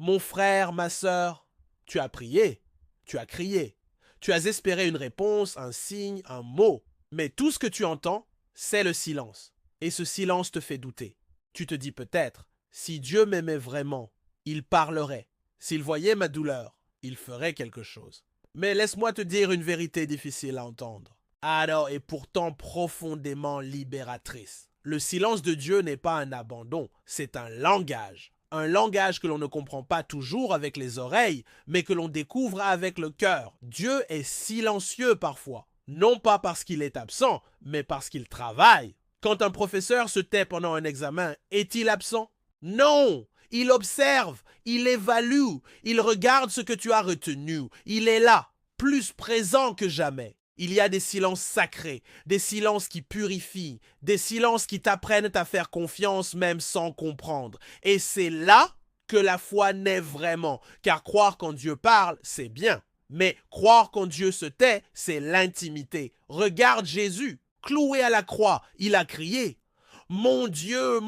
Mon frère, ma sœur, tu as prié, tu as crié, tu as espéré une réponse, un signe, un mot. Mais tout ce que tu entends, c'est le silence. Et ce silence te fait douter. Tu te dis peut-être, si Dieu m'aimait vraiment, il parlerait. S'il voyait ma douleur, il ferait quelque chose. Mais laisse-moi te dire une vérité difficile à entendre. Alors, et pourtant profondément libératrice. Le silence de Dieu n'est pas un abandon, c'est un langage. Un langage que l'on ne comprend pas toujours avec les oreilles, mais que l'on découvre avec le cœur. Dieu est silencieux parfois. Non pas parce qu'il est absent, mais parce qu'il travaille. Quand un professeur se tait pendant un examen, est-il absent? Non! Il observe, il évalue, il regarde ce que tu as retenu. Il est là, plus présent que jamais. Il y a des silences sacrés, des silences qui purifient, des silences qui t'apprennent à faire confiance même sans comprendre. Et c'est là que la foi naît vraiment. Car croire qu'en Dieu parle, c'est bien. Mais croire qu'en Dieu se tait, c'est l'intimité. Regarde Jésus, cloué à la croix, il a crié « Mon Dieu,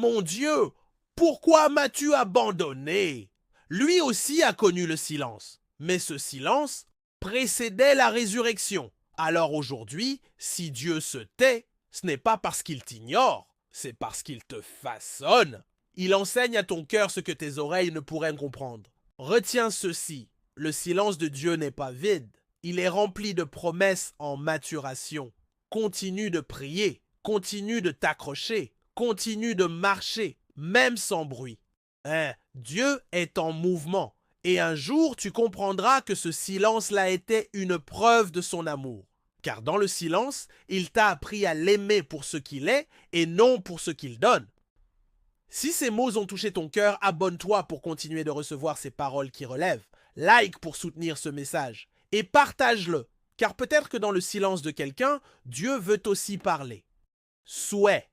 pourquoi m'as-tu abandonné ?» Lui aussi a connu le silence. Mais ce silence précédait la résurrection. Alors aujourd'hui, si Dieu se tait, ce n'est pas parce qu'il t'ignore, c'est parce qu'il te façonne. Il enseigne à ton cœur ce que tes oreilles ne pourraient comprendre. Retiens ceci, le silence de Dieu n'est pas vide. Il est rempli de promesses en maturation. Continue de prier, continue de t'accrocher, continue de marcher, même sans bruit. Dieu est en mouvement. Et un jour, tu comprendras que ce silence-là était une preuve de son amour. Car dans le silence, il t'a appris à l'aimer pour ce qu'il est et non pour ce qu'il donne. Si ces mots ont touché ton cœur, abonne-toi pour continuer de recevoir ces paroles qui relèvent. Like pour soutenir ce message. Et partage-le. Car peut-être que dans le silence de quelqu'un, Dieu veut aussi parler. Souhait.